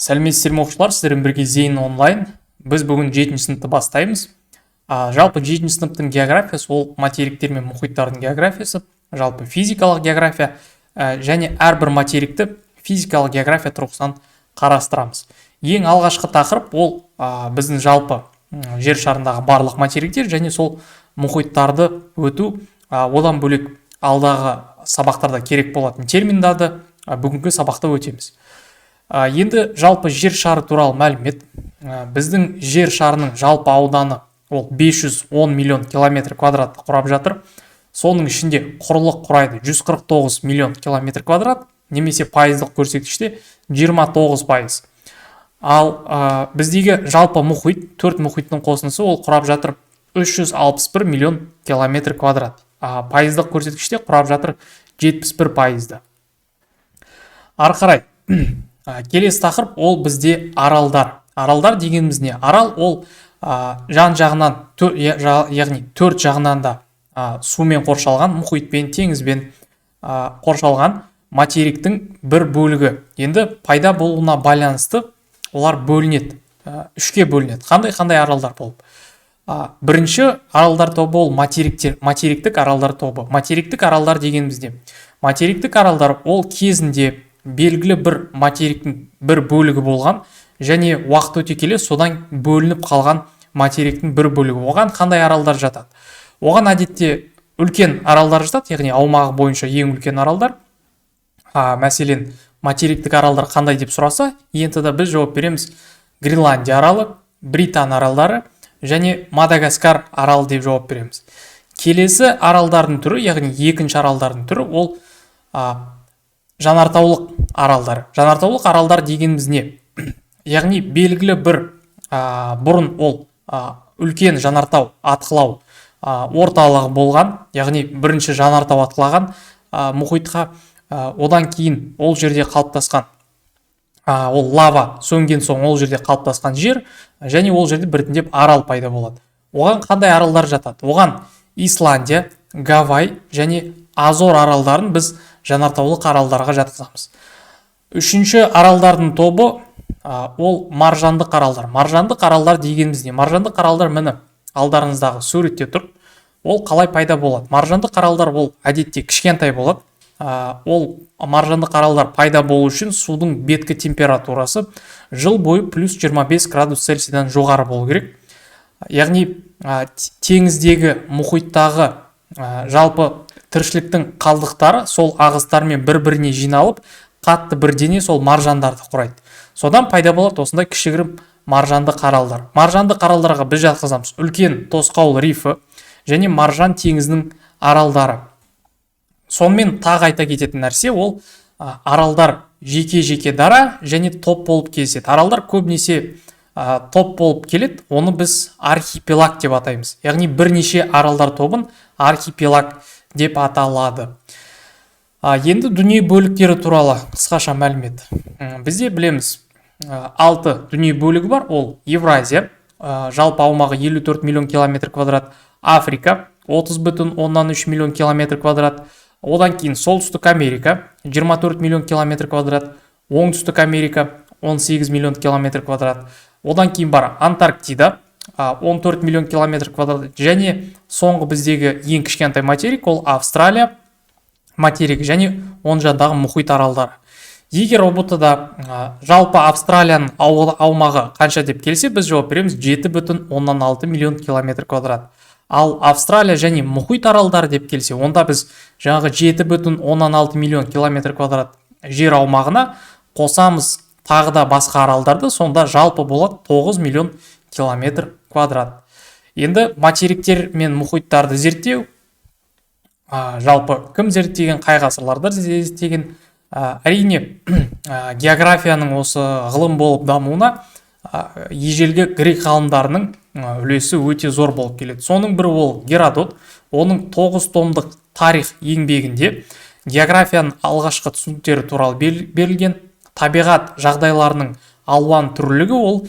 Сәлеметсіздер ме оқушылар, сіздермен бірге Зейін онлайн. Біз бүгін 7-ші сыныпты бастаймыз. Жалпы 7-ші сыныптың географиясы ол материктер мен мұхиттардың географиясы, жалпы физикалық география және әрбір материкті физикалық география тұрғысынан қарастырамыз. Ең алғашқы тақырып ол біздің жалпы жер шарындағы барлық материктер және сол мұхиттарды өту, одан бөлек алдағы сабақтарда керек болатын терминдарды бүгінгі сабақта өтеміз. Енді жалпы жер шары туралы мәлімет. Біздің жер шарының жалпы ауданы ол 510 миллион километр квадратты құрап жатыр. Соның ішінде құрлық құрайды 149 миллион километр квадрат, немесе пайыздық көрсеткіште 29%. Ал біздегі жалпы мұхит, 4 мұхиттың қосындысы ол құрап жатыр 361 миллион километр квадрат. Пайыздық көрсеткіште құрап жатыр 71%. Ары қарай келесі тақырып ол бізде аралдар. Аралдар дегеніміз не? Арал ол жан-жағынан, яғни төрт жағынан да сумен қоршалған, мұхитпен, теңізбен қоршалған материктің бір бөлігі. Енді пайда болуына байланысты олар бөлінеді, үшке бөлінеді. Қандай аралдар болып? Бірінші аралдар тобы ол материктік аралдар тобы. Материктік аралдар дегеніміз не? Материктік аралдар ол кезінде белгілі бір материктің бір бөлігі болған және уақыт өте келе содан бөлініп қалған материктің бір бөлігі. Оған қандай аралдар жатады? Оған әдетте үлкен аралдар жатады, яғни аумағы бойынша ең үлкен аралдар. Мәселен, материктік аралдар қандай деп сұраса, енді біз жауап береміз: Гренландия аралы, Британ аралдары және Мадагаскар аралы деп жауап береміз. Келесі аралдардың түрі, яғни екінші аралдардың түрі ол жанартаулық аралдар. Жанартаулық аралдар дегеніміз не? Яғни белгілі бір бұрын ол үлкен жанартау атқылау орталығы болған, яғни бірінші жанартау атқылаған мұхитқа, одан кейін ол жерде қалыптасқан, ол лава сөнген соң ол жерде қалыптасқан жер, және ол жерде біртіндеп арал пайда болады. Оған қандай аралдар жатады? Оған Исландия, Гавай және Азор аралдарын біз жанартаулық аралдарға жатқызамыз. Үшінші аралдардың тобы ол маржандық аралдар. Маржандық аралдар дегеніміз не? Маржандық аралдар міне алдарыңыздағы суретте тұр. Ол қалай пайда болады? Маржандық аралдар ол әдетте кішкентай болады. Ол маржандық аралдар пайда болу үшін судың беткі температурасы жыл бойы плюс 25 градус Цельсийдан жоғары болу керек. Яғни теңіздегі, мұхиттағы жалпы тіршіліктің қалдықтары сол ағыстармен бір-біріне жиналып, қатты бір дене сол маржандарды құрайды. Содан пайда болады осындай кішігірім маржандық аралдар. Маржандық аралдарға біз жатқызамыз үлкен тосқауыл рифі және маржан теңізінің аралдары. Сонымен тағы айта кететін нәрсе ол аралдар жеке-жеке дара және топ болып кездеседі. Аралдар көбінесе топ болып келеді, оны біз архипелаг деп атаймыз. Яғни бірнеше аралдар тобын архипелаг деп аталады. Енді дүние бөліктері туралы қысқаша мәлімет. Бізде білеміз 6 дүние бөлігі бар. Ол Евразия, жалпы аумағы 54 миллион километр квадрат, Африка 30,3 миллион километр квадрат, одан кейін Солтүстік Америка 24 миллион километр квадрат, Оңтүстік Америка 18 миллион километр квадрат, одан кейін бар Антарктида 14 миллион километр квадрат, және соңғы біздегі ең кішкентай материк ол Австралия материгі және он жандағы мұхит аралдары. Егер ұбт-да жалпы Австралияның аумағы қанша деп келсе, біз жауап береміз 7,6 миллион километр квадрат. Ал Австралия және мұхит аралдары деп келсе, онда біз жаңағы 7,6 миллион километр квадрат жер аумағына қосамыз тағы да басқа аралдарды, сонда жалпы болады 9 миллион километр квадрат. Енді материктер мен мұхиттарды зерттеу, жалпы кім зерттеген, қай ғасырларда зерттеген? Әрине географияның осы ғылым болып дамуына ежелгі грек ғалымдарының үлесі өте зор болып келеді. Соның бірі ол Геродот. Оның 9 томдық тарих еңбегінде географияның алғашқы түсініктері туралы берілген. Табиғат жағдайларының алуан түрлілігі ол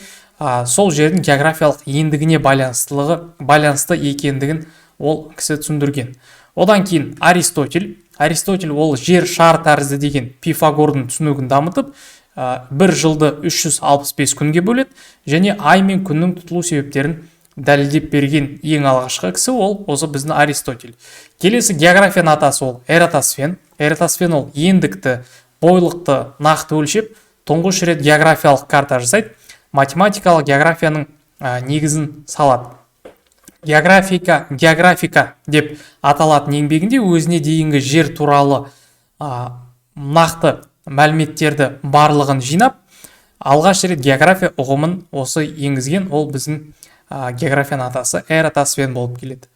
сол жердің географиялық ендігіне байланысты екендігін ол кісі түсіндірген. Одан кейін Аристотель ол жер шар тәрізді деген Пифагордың түсінігін дамытып, бір жылды 365 күнге бөледі және ай мен күннің тұтылу себептерін дәлелдеп берген ең алғашқы кісі ол осы біздің Аристотель. Келесі географияның атасы ол Эратосфен. Эратосфен ол ендікті, бойлықты нақты өлшеп, тұңғыш рет географиялық карта жасайды, математикалық географияның негізін салады. Географика деп аталатын еңбегінде өзіне дейінгі жер туралы нақты мәліметтерді барлығын жинап, алғаш рет география ұғымын осы енгізген ол біздің географияның атасы Эратосфен болып келеді.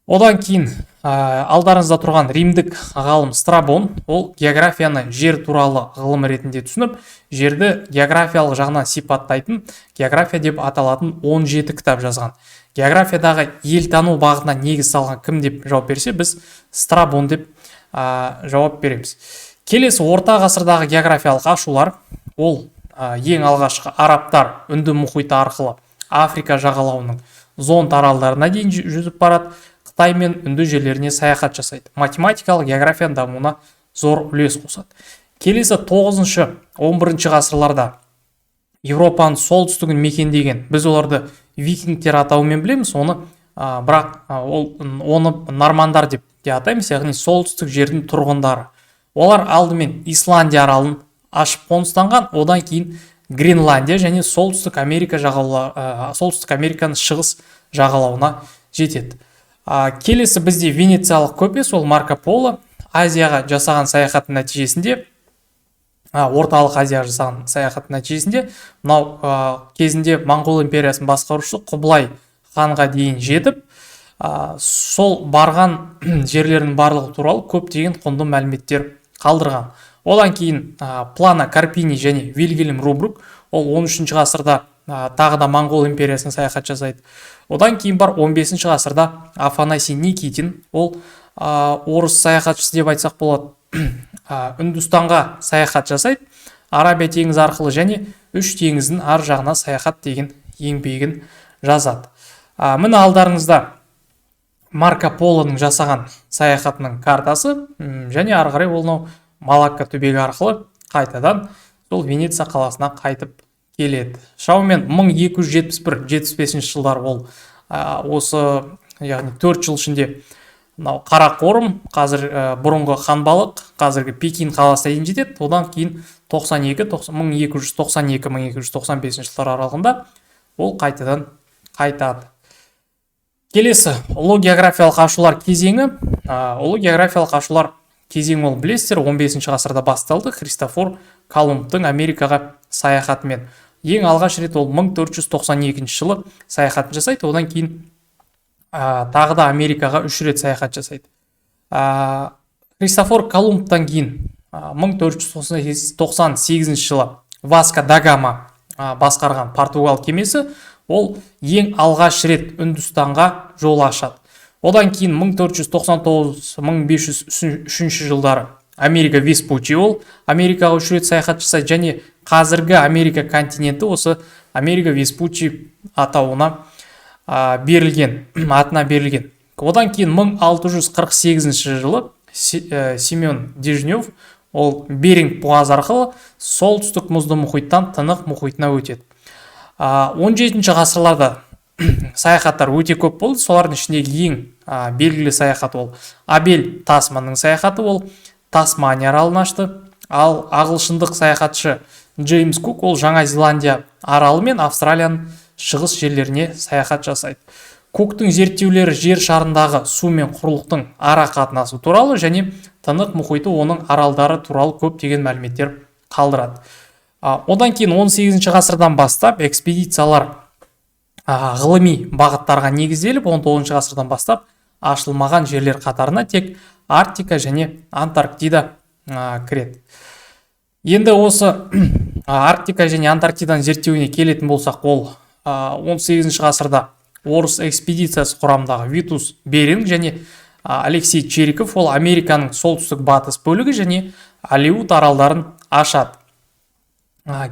Одан кейін алдарыңызда тұрған римдік ғалым Страбон, ол географияны жер туралы ғылым ретінде түсініп, жерді географиялық жағынан сипаттайтын география деп аталатын 17 кітап жазған. Географиядағы елтану бағытына негіз салған кім деп жауап берсе, біз Страбон деп жауап береміз. Келесі орта ғасырдағы географиялық ашулар, ол ең алғашқы арабтар Үнді мұхиты арқылы Африка жағалауының зонд аралдарына дейін жүзіп барады, Қытай мен Үнді жерлеріне саяхат жасайды. Математикалық географияның дамуына зор үлес қосады. Келесі 9-11 ғасырларда Европаның солтүстігін мекендеген, біз оларды викингтер атауымен білеміз, бірақ оны нормандар деп те атаймыз, яғни солтүстік жердің тұрғындары. Олар алдымен Исландия аралын ашып қоныстанған, одан кейін Гренландия және солтүстік Американың шығыс жағалауына жетеді. Келесі бізде Венециялық көпес, ол Марко Поло Азияға жасаған саяхаттың нәтижесінде, орталық Азияға жасаған саяхаттың нәтижесінде, мынау кезінде Моңғол империясын басқарушы Құбылай ханға дейін жетіп, сол барған жерлердің барлығы туралы көптеген құнды мәліметтер қалдырған. Одан кейін Плано Карпини және Вильгельм Рубрук, ол 13 ғасырда тағы да Моңғол империясын саяхат жасайды. Одан кейін бар 15 ғасырда Афанасий Никитин, ол орыс саяхатшысы деп айтсақ болады, Үндістанға саяхат жасайды, Арабия теңізі арқылы және үш теңіздің ар жағына саяхат деген еңбегін жазады. Міне алдарыңызда Марко Полоның жасаған саяхатының картасы және ары қарай ол Малакка түбегі арқылы қайтадан сол Венеция қаласына қайтып келеді. Шамамен 1271-75 жылдар ол осы, яғни 4 жыл ішінде Қарақорым, қазір бұрынғы Ханбалық, қазіргі Пекин қаласына дейін жетеді. Одан кейін 1292-1295 жылдар аралығында ол қайтадан қайтады. Келесі ұлы географиялық ашулар кезеңі. Ұлы географиялық ашулар кезеңі ол білесіздер 15 ғасырда басталды Христофор Колумбтың Америкаға саяхатымен. Ең алғаш рет ол 1492 жылы саяхатын жасайды. Одан кейін тағы да Америкаға 3 рет саяхат жасайды. Христофор Колумбтан кейін 1498 жылы Васко да Гама басқарған Португал кемесі ол ең алғаш рет Үндістанға жол ашады. Одан кейін 1499-1503 жылдары Америка Веспуччи ол Америкаға 3 рет саяхат жасайды және қазіргі Америка континенті осы Америка Веспуччи атауына берілген, атына берілген. Одан кейін 1648 жылы Семен Дежнев ол Беринг бұғазы арқылы солтүстік мұзды мұхиттан Тынық мұхитына өтеді. 17 ғасырларда саяхаттар өте көп болды. Солардың ішіндегі ең белгілі саяхат ол Абель Тасманның саяхаты, ол Тасмания аралын ашты. Ал ағылшындық саяхатшы Джеймс Кук ол Жаңа Зеландия аралы мен Австралияның шығыс жерлеріне саяхат жасайды. Куктың зерттеулері жер шарындағы су мен құрлықтың ара қатынасы туралы және Тынық мұхиты оның аралдары туралы көптеген мәліметтер қалдырады. Одан кейін 18 ғасырдан бастап экспедициялар ғылыми бағыттарға негізделіп, 19 ғасырдан бастап ашылмаған жерлер қатарына тек Арктика және Антарктида кіреді. Енді осы Арктика және Антарктиданың зерттеуіне келетін болсақ, ол 18 ғасырда орыс экспедициясы құрамындағы Витус Беринг және Алексей Чериков ол Американың солтүстік батыс бөлігі және Алеут аралдарын ашады.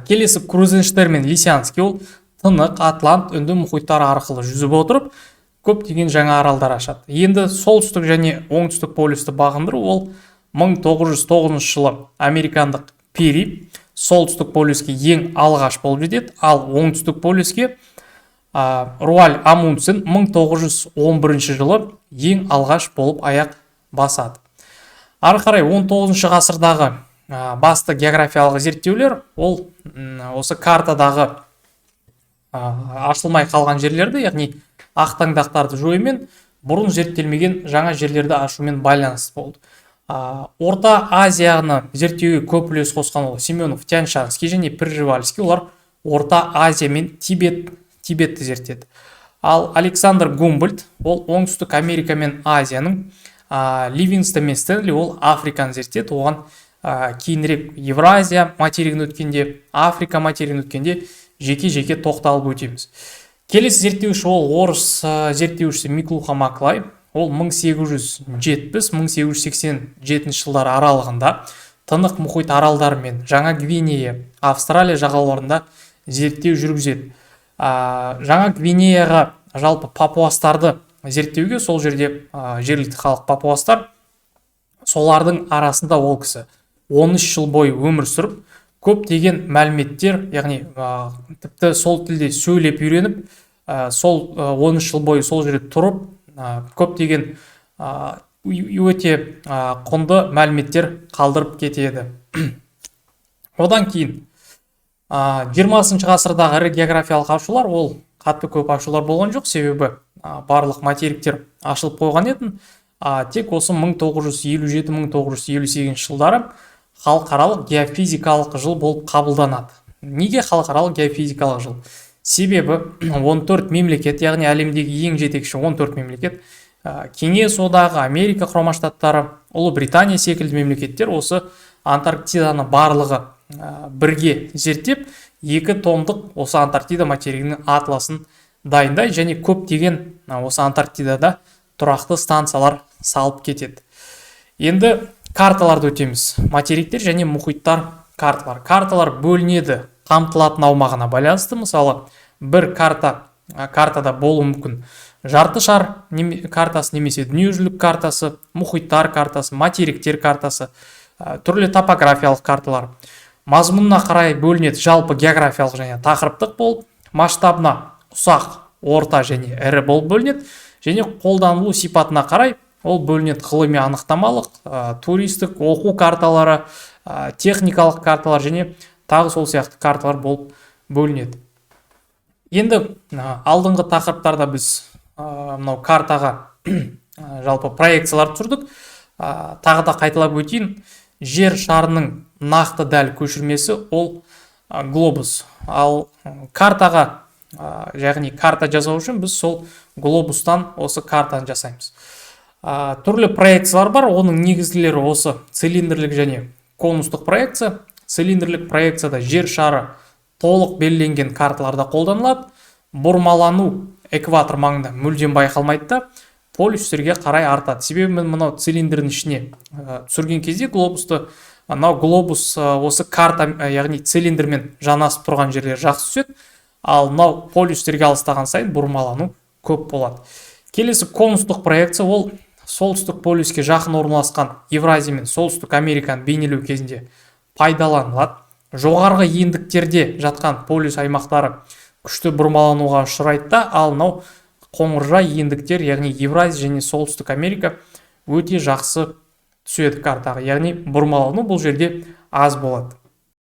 Келесі Крузенштерн мен Лисянский ол Тынық, Атлант, Үнді мұхиттары арқылы жүзіп отырып, көптеген жаңа аралдар ашады. Енді солтүстік және оңтүстік полюсті бағындыру ол 1909 жылы американдық Пери солтүстік полюске ең алғаш болып жетеді, ал оңтүстік полюске Руаль Амундсен 1911 жылы ең алғаш болып аяқ басады. Ары қарай 19 ғасырдағы басты географиялық зерттеулер ол осы картадағы ашылмай қалған жерлерді, яғни ақтаңдақтарды жоюмен бұрын зерттелмеген жаңа жерлерді ашумен байланысты болды. Орта Азияны зерттеуге көп үлес қосқан ол Семенов, Тянь-Шанский және Пржевальский, олар Орта Азия мен Тибетті зерттеді. Ал Александр Гумбольдт ол оңтүстік Америка мен Азияның, Ливингстон мен Стенли ол Африканы зерттеді. Оған кейінірек Евразия материгін өткенде, Африка материгін өткенде жеке-жеке тоқталып өтеміз. Келесі зерттеуші ол орыс зерттеушісі Миклуха Маклай. Ол 1870-1887 жылдар аралығында Тынық мұхит аралдары мен Жаңа Гвинея, Австралия жағалауларында зерттеу жүргізеді. Жаңа Гвинеяға жалпы папуастарды зерттеуге, сол жерде жергілікті халық папуастар, солардың арасында ол кісі 13 жыл бойы өмір сүріп, көптеген мәліметтер, яғни тіпті сол тілде сөйлеп үйреніп, сол 13 жыл бойы сол жерде тұрып, көптеген өте құнды мәліметтер қалдырып кетеді. Одан кейін 20 ғасырдағы ірі географиялық ашулар, ол қатты көп ашулар болған жоқ, себебі барлық материктер ашылып қойған етін. Тек осы 1957-1958 жылдары халықаралық геофизикалық жыл болып қабылданады. Неге халықаралық геофизикалық жыл? Себебі 14 мемлекет, яғни әлемдегі ең жетекші 14 мемлекет, Кеңес одағы, Америка құрама штаттары, Ұлыбритания секілді мемлекеттер осы Антарктиданы барлығы бірге зерттеп, 2 томдық осы Антарктида материгінің атласын дайындай, және көптеген осы Антарктидада тұрақты станциялар салып кетеді. Енді карталарды өтеміз. Материктер және мұхиттар карталар. Карталар бөлінеді қамтылатын аумағына байланысты. Мысалы, бір картада болуы мүмкін жарты шар картасы немесе дүниежүзілік картасы, мұхиттар картасы, материктер картасы, түрлі топографиялық карталар. Мазмұнына қарай бөлінеді, жалпы географиялық және тақырыптық болып, масштабына ұсақ, орта және ірі болып бөлінеді, және қолданылу сипатына қарай ол бөлінеді ғылыми анықтамалық, туристік, оқу карталары, техникалық карталар және тағы сол сияқты карталар болып бөлінеді. Енді алдыңғы тақырыптарда біз мынау картаға жалпы проекциялар түсірдік. Тағы да қайталап өтейін, жер шарының нақты дәл көшірмесі ол глобус. Ал картаға, яғни карта жасау үшін біз сол глобустан осы картаны жасаймыз. Түрлі проекциялар бар, оның негізгілері осы цилиндрлік және конустық проекция. Цилиндрлік проекцияда жер шары толық белгіленген карталарда қолданылады. Бұрмалану экватор маңында мүлдем байқалмайды да, полюстерге қарай артады. Себебі мен мынау цилиндрдің ішіне түсірген кезде глобусты, мынау глобус осы карта, яғни цилиндрмен жанасып тұрған жерлер жақсы түседі, ал мынау полюстерге алыстаған сайын бұрмалану көп болады. Келесі конустық проекция, ол солтүстік полюске жақын орналасқан Евразия мен солтүстік Американы бейнелеу кезінде пайдаланылады. Жоғарғы ендіктерде жатқан полюс аймақтары күшті бұрмалануға ұшырайды, ал мынау қоңыржай ендіктер, яғни Евразия және солтүстік Америка өте жақсы түседі картаға, яғни бұрмалану бұл жерде аз болады.